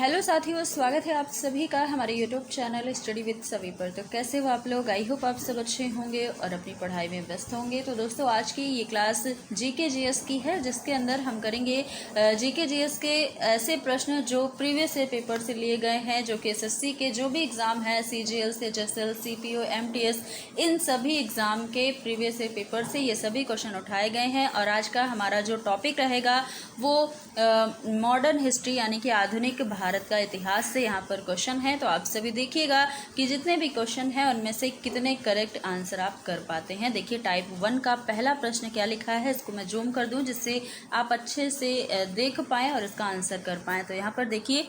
Hello साथियों, स्वागत है आप सभी का हमारे यूट्यूब चैनल स्टडी विद सभी पर। तो कैसे हो आप लोग? आई होप आप सब अच्छे होंगे और अपनी पढ़ाई में व्यस्त होंगे। तो दोस्तों, आज की ये क्लास जीके जीएस की है, जिसके अंदर हम करेंगे जीके जीएस के ऐसे प्रश्न जो प्रीवियस ईयर पेपर से लिए गए हैं, जो कि एसएससी के जो भी एग्ज़ाम है, सीजीएल, सीएचएसएल, सीपीओ, एमटीएस, इन सभी एग्ज़ाम के प्रीवियस ईयर पेपर से ये सभी क्वेश्चन उठाए गए हैं। और आज का हमारा जो टॉपिक रहेगा वो मॉडर्न हिस्ट्री यानी कि आधुनिक भारत का इतिहास से यहाँ पर क्वेश्चन है। तो आप सभी देखिएगा कि जितने भी क्वेश्चन हैं उनमें से कितने करेक्ट आंसर आप कर पाते हैं। देखिए, टाइप 1 का पहला प्रश्न क्या लिखा है, इसको मैं जूम कर दूं जिससे आप अच्छे से देख पाएँ और इसका आंसर कर पाएँ। तो यहाँ पर देखिए,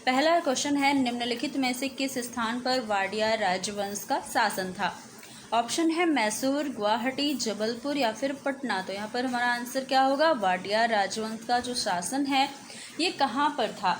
पहला क्वेश्चन है, निम्नलिखित में से किस स्थान पर वाडिया राजवंश का शासन था? ऑप्शन है मैसूर, गुवाहाटी, जबलपुर या फिर पटना। तो यहाँ पर हमारा आंसर क्या होगा? वाडिया राजवंश का जो शासन है ये कहाँ पर था?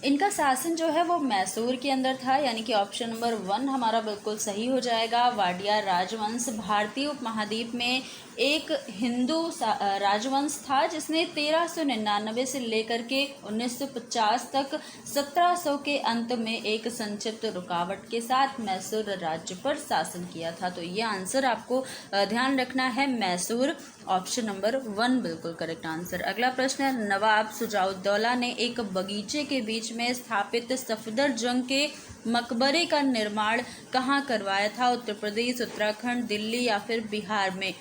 इनका शासन जो है वो मैसूर के अंदर था, यानी कि ऑप्शन नंबर 1 हमारा बिल्कुल सही हो जाएगा। वाडिया राजवंश भारतीय उपमहाद्वीप में एक हिंदू राजवंश था, जिसने 1399 से लेकर के 1950 तक 1700 के अंत में एक संक्षिप्त रुकावट के साथ मैसूर राज्य पर शासन किया था। तो ये आंसर आपको ध्यान रखना है, मैसूर, ऑप्शन नंबर 1 बिल्कुल करेक्ट आंसर। अगला प्रश्न है, नवाब शुजाउद्दौला ने एक बगीचे के बीच में स्थापित सफदरजंग के मकबरे का निर्माण कहाँ करवाया था? उत्तर प्रदेश, उत्तराखंड, दिल्ली या फिर बिहार में?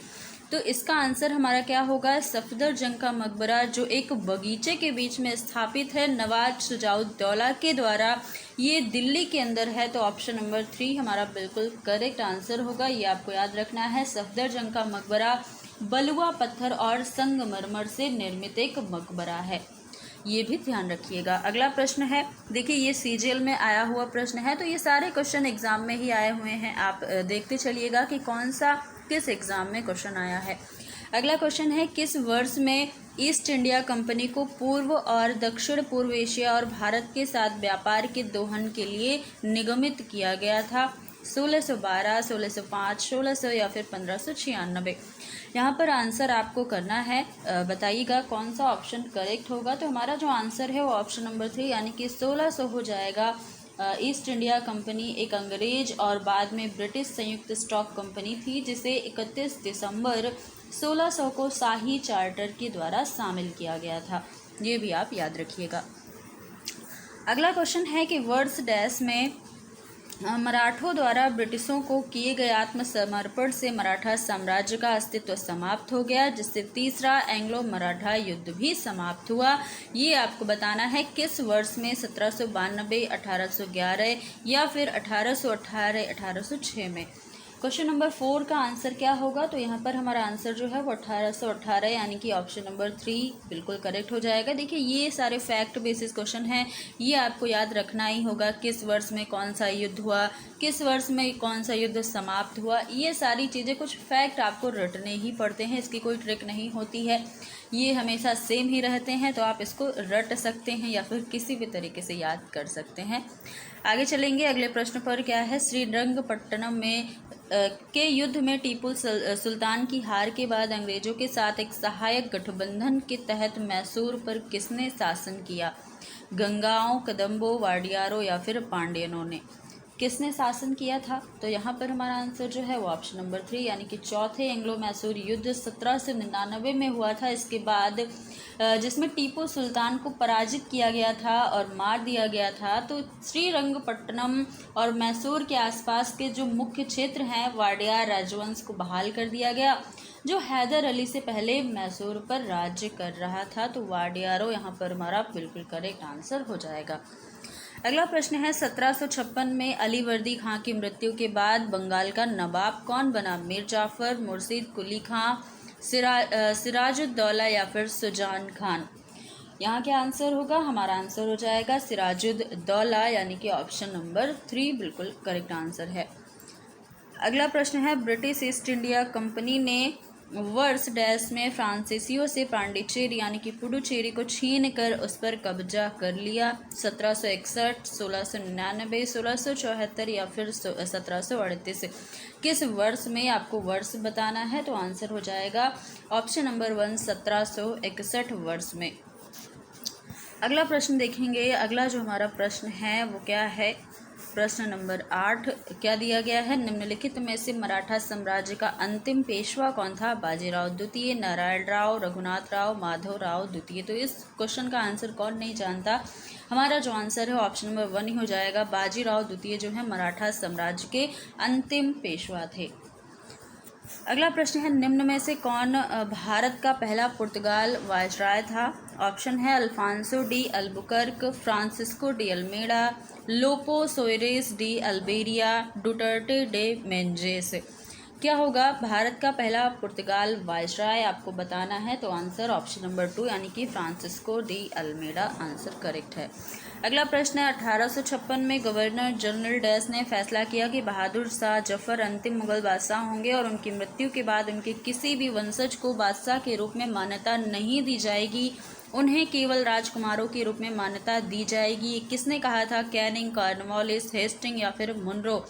तो इसका आंसर हमारा क्या होगा? सफदरजंग का मकबरा जो एक बगीचे के बीच में स्थापित है नवाब शुजाउद्दौला के द्वारा, ये दिल्ली के अंदर है। तो ऑप्शन नंबर 3 हमारा बिल्कुल करेक्ट आंसर होगा। ये आपको याद रखना है, सफदरजंग का मकबरा बलुआ पत्थर और संगमरमर से निर्मित एक मकबरा है, ये भी ध्यान रखिएगा। अगला प्रश्न है, देखिए ये सीजीएल में आया हुआ प्रश्न है, तो ये सारे क्वेश्चन एग्जाम में ही आए हुए हैं। आप देखते चलिएगा कि कौन सा किस एग्जाम में क्वेश्चन आया है। अगला क्वेश्चन है, किस वर्ष में ईस्ट इंडिया कंपनी को पूर्व और दक्षिण पूर्व एशिया और भारत के साथ व्यापार के दोहन के लिए निगमित किया गया था? 1612, 1605, 1600 या फिर 1596? यहाँ पर आंसर आपको करना है, बताइएगा कौन सा ऑप्शन करेक्ट होगा। तो हमारा जो आंसर है वो ऑप्शन नंबर 3 यानी कि 1600 हो जाएगा। ईस्ट इंडिया कंपनी एक अंग्रेज और बाद में ब्रिटिश संयुक्त स्टॉक कंपनी थी, जिसे 31 दिसंबर 1600 को शाही चार्टर के द्वारा शामिल किया गया था, ये भी आप याद रखिएगा। अगला क्वेश्चन है कि वर्ष डैश में मराठों द्वारा ब्रिटिशों को किए गए आत्मसमर्पण से मराठा साम्राज्य का अस्तित्व समाप्त हो गया, जिससे तीसरा एंग्लो मराठा युद्ध भी समाप्त हुआ। ये आपको बताना है किस वर्ष में, 1792, 1811 या फिर 1818, 1806 में? क्वेश्चन नंबर 4 का आंसर क्या होगा? तो यहाँ पर हमारा आंसर जो है वो 1818 यानी कि ऑप्शन नंबर 3 बिल्कुल करेक्ट हो जाएगा। देखिए, ये सारे फैक्ट बेसिस क्वेश्चन हैं, ये आपको याद रखना ही होगा। किस वर्ष में कौन सा युद्ध हुआ, किस वर्ष में कौन सा युद्ध समाप्त हुआ, ये सारी चीज़ें, कुछ फैक्ट आपको रटने ही पड़ते हैं, इसकी कोई ट्रिक नहीं होती है, ये हमेशा सेम ही रहते हैं। तो आप इसको रट सकते हैं या फिर किसी भी तरीके से याद कर सकते हैं। आगे चलेंगे, अगले प्रश्न पर क्या है, श्रीरंगपट्टनम में के युद्ध में टीपू सुल्तान की हार के बाद अंग्रेजों के साथ एक सहायक गठबंधन के तहत मैसूर पर किसने शासन किया? गंगाओं, कदम्बों, वाडियारों या फिर पांड्यनों ने किसने शासन किया था? तो यहाँ पर हमारा आंसर जो है वो ऑप्शन नंबर 3 यानी कि चौथे एंग्लो मैसूर युद्ध 1799 में हुआ था। इसके बाद जिसमें टीपू सुल्तान को पराजित किया गया था और मार दिया गया था। तो श्रीरंगपट्टनम और मैसूर के आसपास के जो मुख्य क्षेत्र हैं, वाडिया राजवंश को बहाल कर दिया गया, जो हैदर अली से पहले मैसूर पर राज्य कर रहा था। तो वाडियारो यहाँ पर हमारा बिल्कुल करेक्ट आंसर हो जाएगा। अगला प्रश्न है, 1756 में अली वर्दी खां की मृत्यु के बाद बंगाल का नवाब कौन बना? मीर जाफ़र, मुर्शिद कुली खां, सिराजुद्दौला या फिर सुजान खान? यहाँ क्या आंसर होगा? हमारा आंसर हो जाएगा सिराजुद्दौला यानी कि ऑप्शन नंबर 3 बिल्कुल करेक्ट आंसर है। अगला प्रश्न है, ब्रिटिश ईस्ट इंडिया कंपनी ने वर्ष डैश में फ्रांसीसियों से पांडिचेरी यानी कि पुडुचेरी को छीन कर उस पर कब्जा कर लिया? 1761, 1699, 1674 या फिर 1738? किस वर्ष में आपको वर्ष बताना है? तो आंसर हो जाएगा ऑप्शन नंबर 1 1761 वर्ष में। अगला प्रश्न देखेंगे। अगला जो हमारा प्रश्न है वो क्या है, प्रश्न नंबर 8 क्या दिया गया है, निम्नलिखित में से मराठा साम्राज्य का अंतिम पेशवा कौन था, बाजीराव द्वितीय, नारायण राव, रघुनाथ राव, माधव राव द्वितीय। तो इस क्वेश्चन का आंसर कौन नहीं जानता, हमारा जो आंसर है ऑप्शन नंबर 1 ही हो जाएगा। बाजीराव द्वितीय जो है मराठा साम्राज्य के अंतिम पेशवा थे। अगला प्रश्न है, निम्न में से कौन भारत का पहला पुर्तगाल वायसराय था। ऑप्शन है Afonso de Albuquerque, Francisco de Almeida, Lopo Soares de Albergaria, Duarte de Menezes. क्या होगा भारत का पहला पुर्तगाल वायसराय, आपको बताना है। तो आंसर ऑप्शन नंबर 2 यानी कि Francisco de Almeida answer correct है। अगला प्रश्न है, 1856 में गवर्नर जनरल डैश ने फैसला किया कि बहादुर शाह जफर अंतिम मुगल बादशाह होंगे और उनकी मृत्यु के बाद उनके किसी भी वंशज को बादशाह के रूप में मान्यता नहीं दी जाएगी, उन्हें केवल राजकुमारों के रूप में मान्यता दी जाएगी। किसने कहा था, कैनिंग, कॉर्नवालिस, हेस्टिंग या फिर मुनरो।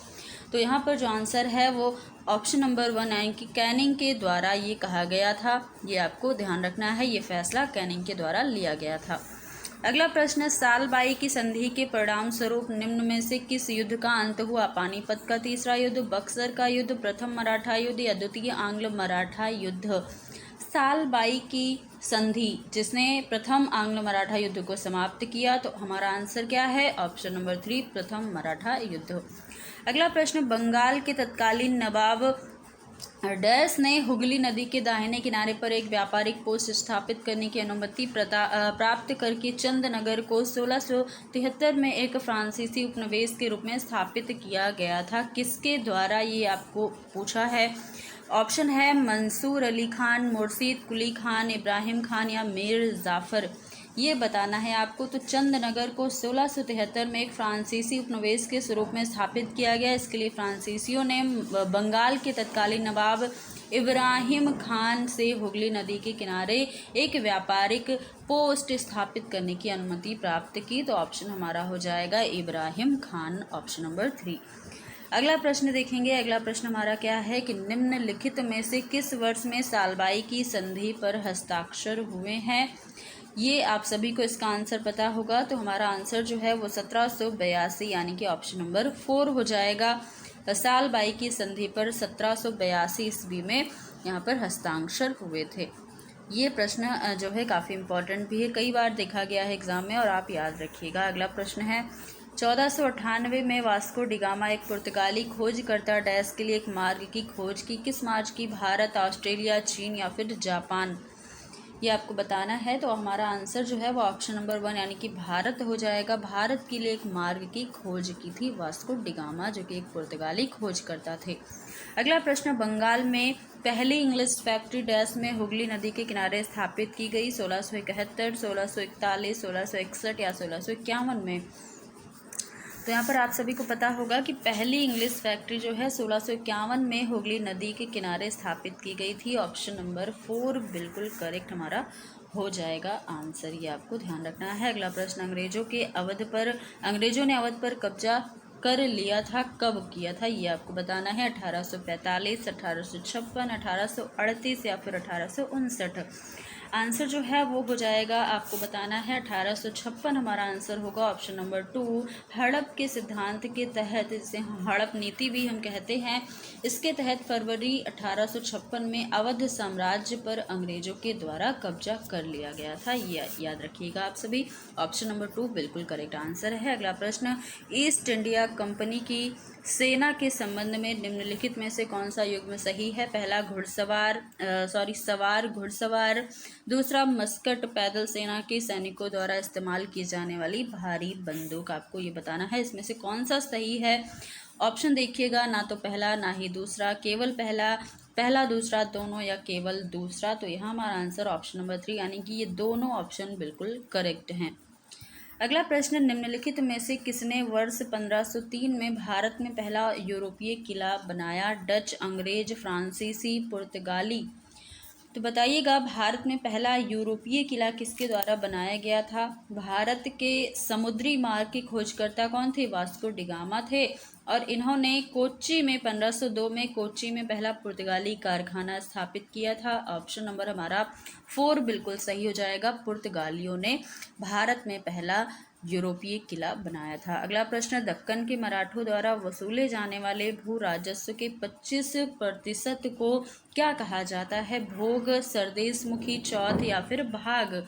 तो यहाँ पर जो आंसर है वो ऑप्शन नंबर 1 यानी कि कैनिंग के द्वारा ये कहा गया था। ये आपको ध्यान रखना है, ये फैसला कैनिंग के द्वारा लिया गया था। अगला प्रश्न है, सालबाई की संधि के परिणाम स्वरूप निम्न में से किस युद्ध का अंत हुआ, पानीपत का तीसरा युद्ध, बक्सर का युद्ध, प्रथम मराठा युद्ध या द्वितीय आंग्ल मराठा युद्ध। सालबाई की संधि जिसने प्रथम आंग्ल मराठा युद्ध को समाप्त किया, तो हमारा आंसर क्या है, ऑप्शन नंबर 3 प्रथम मराठा युद्ध। अगला प्रश्न, बंगाल के तत्कालीन नवाब डैश ने हुगली नदी के दाहिने किनारे पर एक व्यापारिक पोस्ट स्थापित करने की अनुमति प्राप्त करके चंदनगर को 1673 में एक फ्रांसीसी उपनिवेश के रूप में स्थापित किया गया था। किसके द्वारा, ये आपको पूछा है। ऑप्शन है मंसूर अली खान, मुर्शीद कुली खान, इब्राहिम खान या मीर जाफ़र। ये बताना है आपको। तो चंदनगर को 1673 में एक फ्रांसीसी उपनिवेश के स्वरूप में स्थापित किया गया। इसके लिए फ्रांसीसियों ने बंगाल के तत्कालीन नवाब इब्राहिम खान से हुगली नदी के किनारे एक व्यापारिक पोस्ट स्थापित करने की अनुमति प्राप्त की। तो ऑप्शन हमारा हो जाएगा इब्राहिम खान, ऑप्शन नंबर 3। अगला प्रश्न देखेंगे। अगला प्रश्न हमारा क्या है कि निम्नलिखित में से किस वर्ष में सालबाई की संधि पर हस्ताक्षर हुए हैं। ये आप सभी को इसका आंसर पता होगा। तो हमारा आंसर जो है वो 1782 यानी कि ऑप्शन नंबर 4 हो जाएगा। सालबाई की संधि पर 1782 ईस्वी में यहाँ पर हस्ताक्षर हुए थे। ये प्रश्न जो है काफ़ी इम्पोर्टेंट भी है, कई बार देखा गया है एग्जाम में और आप याद रखिएगा। अगला प्रश्न है, 1498 में वास्को डिगामा एक पुर्तगाली खोजकर्ता डैश के लिए एक मार्ग की खोज की। किस मार्ग की, भारत, ऑस्ट्रेलिया, चीन या फिर जापान। ये आपको बताना है। तो हमारा आंसर जो है वो ऑप्शन नंबर 1 यानी कि भारत हो जाएगा। भारत के लिए एक मार्ग की खोज की थी वास्को डिगामा, जो कि एक पुर्तगाली खोजकर्ता थे। अगला प्रश्न, बंगाल में पहली इंग्लिश फैक्ट्री डैश में हुगली नदी के किनारे स्थापित की गई, 1671, 1641, 1661 या 1651 में। तो यहाँ पर आप सभी को पता होगा कि पहली इंग्लिश फैक्ट्री जो है 1651 में हुगली नदी के किनारे स्थापित की गई थी। ऑप्शन नंबर 4 बिल्कुल करेक्ट हमारा हो जाएगा आंसर, ये आपको ध्यान रखना है। अगला प्रश्न, अंग्रेजों ने अवध पर कब्जा कर लिया था, कब किया था, ये आपको बताना है। 1845, 1856, 1838 या फिर 1859। आंसर जो है वो हो जाएगा, आपको बताना है 1856 हमारा आंसर होगा, ऑप्शन नंबर 2। हड़प के सिद्धांत के तहत, जिसे हड़प नीति भी हम कहते हैं, इसके तहत फरवरी 1856 में अवध साम्राज्य पर अंग्रेजों के द्वारा कब्जा कर लिया गया था। ये याद रखिएगा आप सभी। ऑप्शन नंबर 2 बिल्कुल करेक्ट आंसर है। अगला प्रश्न, ईस्ट इंडिया कंपनी की सेना के संबंध में निम्नलिखित में से कौन सा युग्म सही है। पहला सवार घुड़सवार, दूसरा मस्कट पैदल सेना के सैनिकों द्वारा इस्तेमाल की जाने वाली भारी बंदूक। आपको ये बताना है इसमें से कौन सा सही है। ऑप्शन देखिएगा, ना तो पहला ना ही दूसरा, केवल पहला दूसरा दोनों या केवल दूसरा। तो यहाँ हमारा आंसर ऑप्शन नंबर 3 यानी कि ये दोनों ऑप्शन बिल्कुल करेक्ट हैं। अगला प्रश्न, निम्नलिखित में से किसने वर्ष 1503 में भारत में पहला यूरोपीय किला बनाया। डच, अंग्रेज, फ्रांसीसी, पुर्तगाली। तो बताइएगा, भारत में पहला यूरोपीय किला किसके द्वारा बनाया गया था। भारत के समुद्री मार्ग के खोजकर्ता कौन थे, वास्को डिगामा थे। और इन्होंने कोच्चि में 1502 में कोच्चि में पहला पुर्तगाली कारखाना स्थापित किया था। ऑप्शन नंबर हमारा 4 बिल्कुल सही हो जाएगा। पुर्तगालियों ने भारत में पहला यूरोपीय किला बनाया था। अगला प्रश्न, दक्कन के मराठों द्वारा वसूले जाने वाले भू राजस्व के 25% को क्या कहा जाता है? भोग, सरदेशमुखी, चौथ या फिर भाग?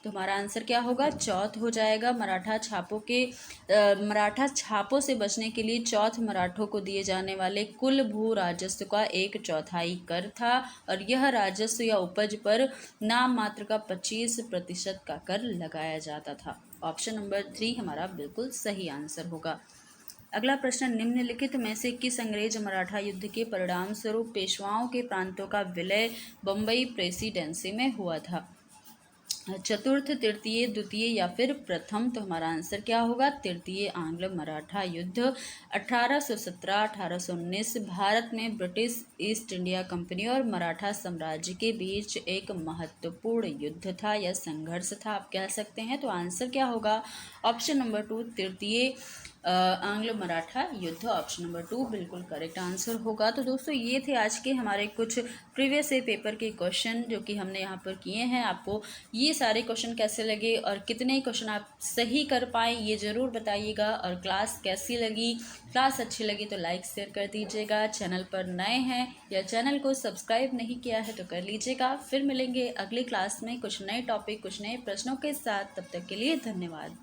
तो हमारा आंसर क्या होगा? चौथ हो जाएगा। मराठा छापों से बचने के लिए चौथ मराठों को दिए जाने वाले कुल भू राजस्व का 1/4 कर था और यह राजस्व या उपज पर नाम मात्र का 25% का कर लगाया जाता था। ऑप्शन नंबर 3 हमारा बिल्कुल सही आंसर होगा। अगला प्रश्न, निम्नलिखित में से किस अंग्रेज मराठा युद्ध के परिणाम स्वरूप पेशवाओं के प्रांतों का विलय बम्बई प्रेसिडेंसी में हुआ था? चतुर्थ, तृतीय, द्वितीय या फिर प्रथम? तो हमारा आंसर क्या होगा? तृतीय आंग्ल मराठा युद्ध 1817-1819 भारत में ब्रिटिश ईस्ट इंडिया कंपनी और मराठा साम्राज्य के बीच एक महत्वपूर्ण युद्ध था या संघर्ष था, आप कह सकते हैं। तो आंसर क्या होगा? ऑप्शन नंबर 2 तृतीय आंग्ल मराठा युद्ध। ऑप्शन नंबर 2 बिल्कुल करेक्ट आंसर होगा। तो दोस्तों ये थे आज के हमारे कुछ प्रीवियस पेपर के क्वेश्चन जो कि हमने यहाँ पर किए हैं। आपको ये सारे क्वेश्चन कैसे लगे और कितने क्वेश्चन आप सही कर पाए ये ज़रूर बताइएगा। और क्लास कैसी लगी, क्लास अच्छी लगी तो लाइक शेयर कर दीजिएगा। चैनल पर नए हैं या चैनल को सब्सक्राइब नहीं किया है तो कर लीजिएगा। फिर मिलेंगे अगली क्लास में कुछ नए टॉपिक, कुछ नए प्रश्नों के साथ। तब तक के लिए धन्यवाद।